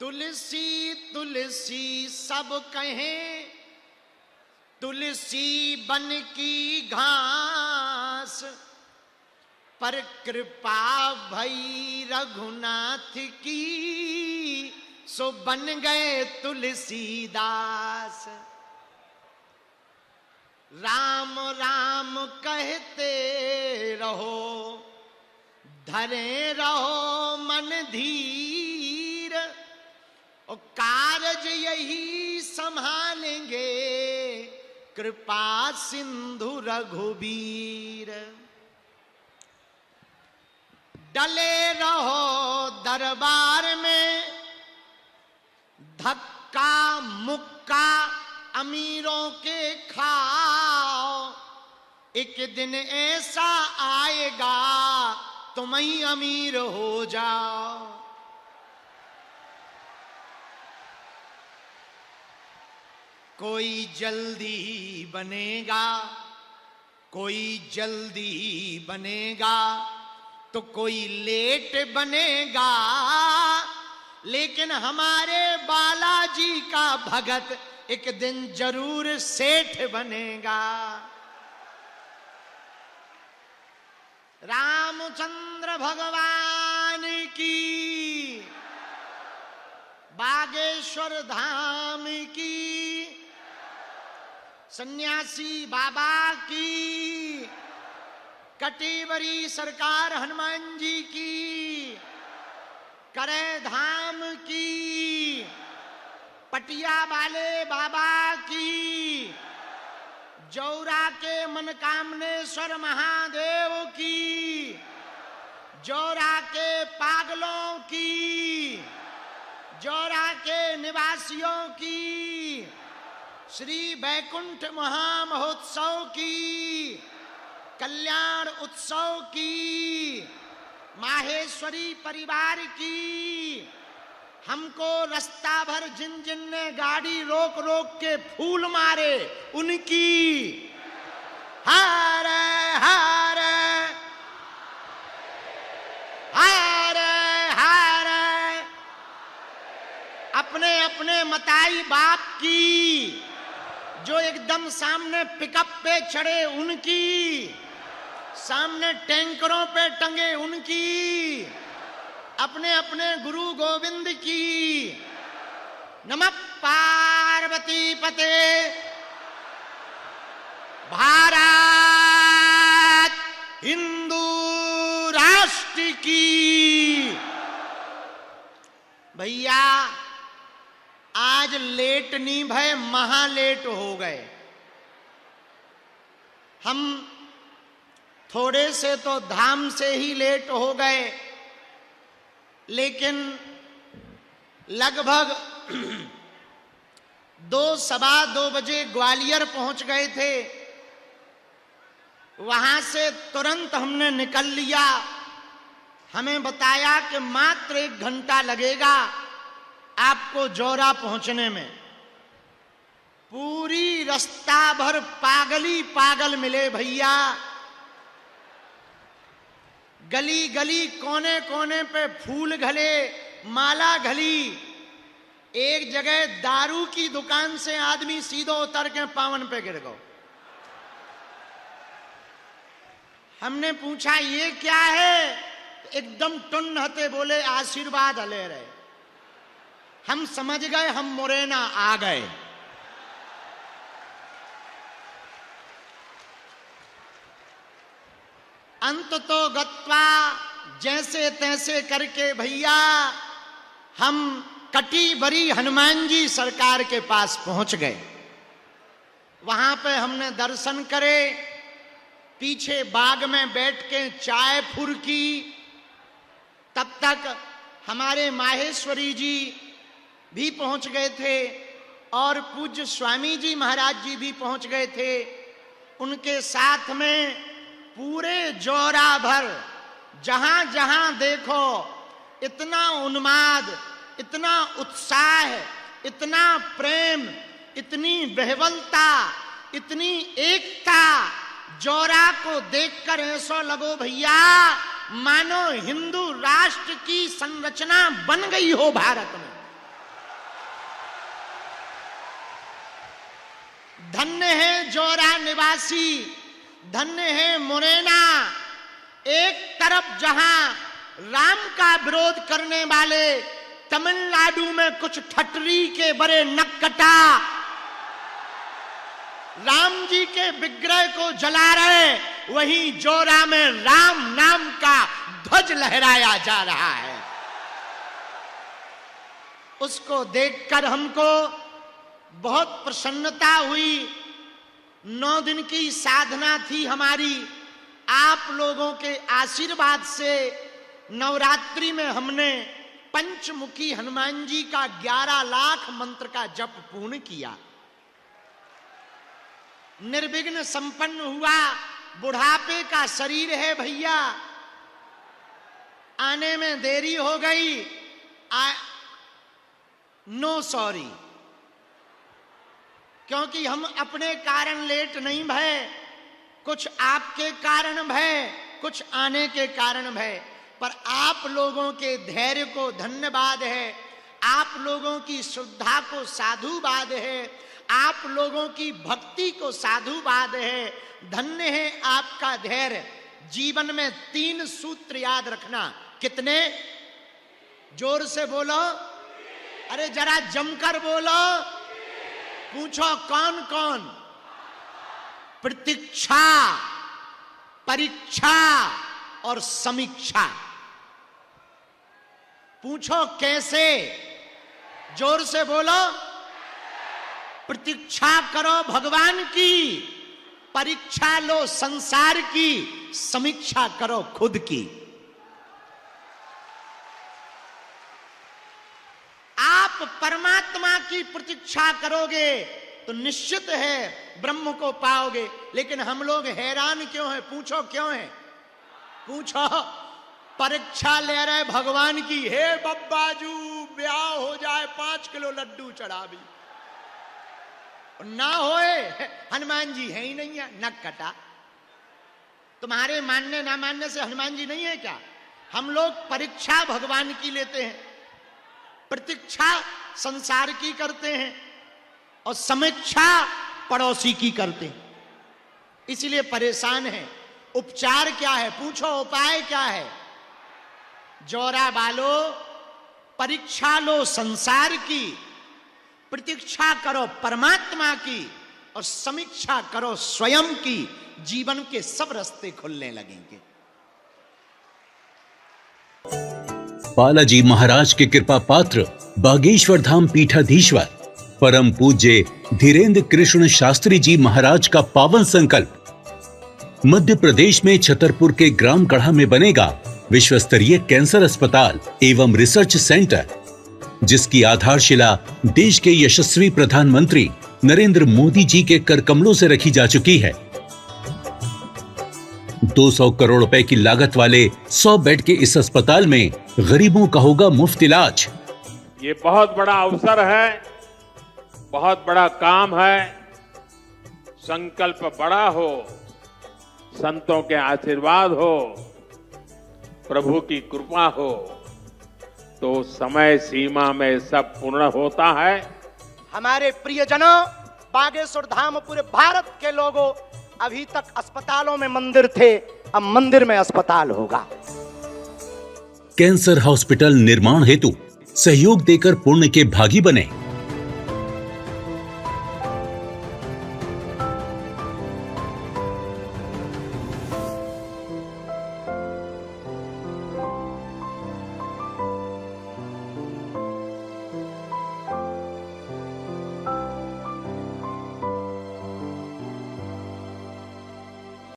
तुलसी तुलसी सब कहें, तुलसी बन की घास, पर कृपा भई रघुनाथ की, सो बन गए तुलसीदास। राम राम कहते रहो, धरे रहो मन धीर, और कारज यही संभालेंगे, कृपा सिंधु रघुबीर। डले रहो दरबार में, धक्का मुक्का अमीरों के खाओ, एक दिन ऐसा आएगा तुम ही अमीर हो जाओ। कोई जल्दी बनेगा, कोई जल्दी बनेगा, तो कोई लेट बनेगा, लेकिन हमारे बालाजी का भगत एक दिन जरूर सेठ बनेगा। रामचंद्र भगवान की, बागेश्वर धाम की, सन्यासी बाबा की, कटीबरी सरकार हनुमान जी की, करे धाम की, पटिया वाले बाबा की, जौरा के मनकामनेश्वर महादेव की, जौरा के पागलों की, जौरा के निवासियों की, श्री वैकुंठ महामहोत्सव की, कल्याण उत्सव की, माहेश्वरी परिवार की, हमको रास्ता भर जिन जिन ने गाड़ी रोक रोक के फूल मारे उनकी, हारे हारे हारे हारे, अपने अपने मताई बाप की, जो एकदम सामने पिकअप पे चढ़े उनकी, सामने टैंकरों पे टंगे उनकी, अपने अपने गुरु गोविंद की। नमः पार्वती पते। भारत हिंदू राष्ट्र की। भैया आज लेट नहीं भय, महालेट हो गए। हम थोड़े से तो धाम से ही लेट हो गए, लेकिन लगभग 2-2:15 बजे ग्वालियर पहुंच गए थे। वहां से तुरंत हमने निकल लिया। हमें बताया कि मात्र 1 घंटा लगेगा आपको जौरा पहुंचने में। पूरी रास्ता भर पागली पागल मिले भैया। गली गली कोने कोने पे फूल घले, माला घली। एक जगह दारू की दुकान से आदमी सीधो उतर के पावन पे गिर गया। हमने पूछा ये क्या है? एकदम टुन्न हते बोले आशीर्वाद ले रहे। हम समझ गए हम मुरैना आ गए। अंत तो गत्वा जैसे तैसे करके भैया हम कटीबरी हनुमान जी सरकार के पास पहुंच गए। वहां पे हमने दर्शन करे, पीछे बाग में बैठ के चाय फुरकी। तब तक हमारे माहेश्वरी जी भी पहुंच गए थे और पूज्य स्वामी जी महाराज जी भी पहुंच गए थे। उनके साथ में पूरे जौरा भर जहां जहां देखो इतना उन्माद, इतना उत्साह, इतना प्रेम, इतनी बहवलता, इतनी एकता। जौरा को देखकर ऐसा लगो भैया मानो हिंदू राष्ट्र की संरचना बन गई हो भारत में। धन्य है जोरा निवासी, धन्य है मुरैना। एक तरफ जहां राम का विरोध करने वाले तमिलनाडु में कुछ ठटरी के बड़े नक्कटा राम जी के विग्रह को जला रहे, वहीं जोरा में राम नाम का ध्वज लहराया जा रहा है। उसको देखकर हमको बहुत प्रसन्नता हुई। 9 दिन की साधना थी हमारी। आप लोगों के आशीर्वाद से नवरात्रि में हमने पंचमुखी हनुमान जी का 11 लाख मंत्र का जप पूर्ण किया। निर्विघ्न संपन्न हुआ। बुढ़ापे का शरीर है भैया, आने में देरी हो गई। नो सॉरी, क्योंकि हम अपने कारण लेट नहीं भय, कुछ आपके कारण भय, कुछ आने के भय, भय पर आप लोगों के धैर्य को धन्यवाद है, आप लोगों की श्रद्धा को साधुवाद है, आप लोगों की भक्ति को साधुवाद है। धन्य है आपका धैर्य। जीवन में 3 सूत्र याद रखना। कितने? जोर से बोलो, अरे जरा जमकर बोलो। पूछो कौन कौन? प्रतीक्षा, परीक्षा और समीक्षा। पूछो कैसे? जोर से बोलो। प्रतीक्षा करो भगवान की, परीक्षा लो संसार की, समीक्षा करो खुद की। आप परमात्मा की प्रतीक्षा करोगे तो निश्चित है ब्रह्म को पाओगे। लेकिन हम लोग हैरान क्यों हैं? पूछो क्यों है? पूछो। परीक्षा ले रहे भगवान की। हे बब्बाजू, ब्याह हो जाए 5 किलो लड्डू चढ़ा भी ना होए, हनुमान जी है ही नहीं है। नक कटा। तुम्हारे मानने ना मानने से हनुमान जी नहीं है क्या? हम लोग परीक्षा भगवान की लेते हैं, प्रतीक्षा संसार की करते हैं और समीक्षा पड़ोसी की करते हैं। इसलिए परेशान है। उपचार क्या है? पूछो उपाय क्या है? जोरा बालो, परीक्षा लो संसार की, प्रतीक्षा करो परमात्मा की और समीक्षा करो स्वयं की। जीवन के सब रास्ते खुलने लगेंगे। बालाजी महाराज के कृपा पात्र बागेश्वर धाम पीठाधीश्वर परम पूज्य धीरेन्द्र कृष्ण शास्त्री जी महाराज का पावन संकल्प। मध्य प्रदेश में छतरपुर के ग्राम गढ़ा में बनेगा विश्व स्तरीय कैंसर अस्पताल एवं रिसर्च सेंटर, जिसकी आधारशिला देश के यशस्वी प्रधानमंत्री नरेंद्र मोदी जी के कर कमलों से रखी जा चुकी है। 200 करोड़ रुपए की लागत वाले 100 बेड के इस अस्पताल में गरीबों का होगा मुफ्त इलाज। ये बहुत बड़ा अवसर है, बहुत बड़ा काम है। संकल्प बड़ा हो, संतों के आशीर्वाद हो, प्रभु की कृपा हो तो समय सीमा में सब पूर्ण होता है। हमारे प्रियजनों, बागेश्वर धाम पूरे भारत के लोगों, अभी तक अस्पतालों में मंदिर थे, अब मंदिर में अस्पताल होगा। कैंसर हॉस्पिटल निर्माण हेतु सहयोग देकर पुण्य के भागी बने।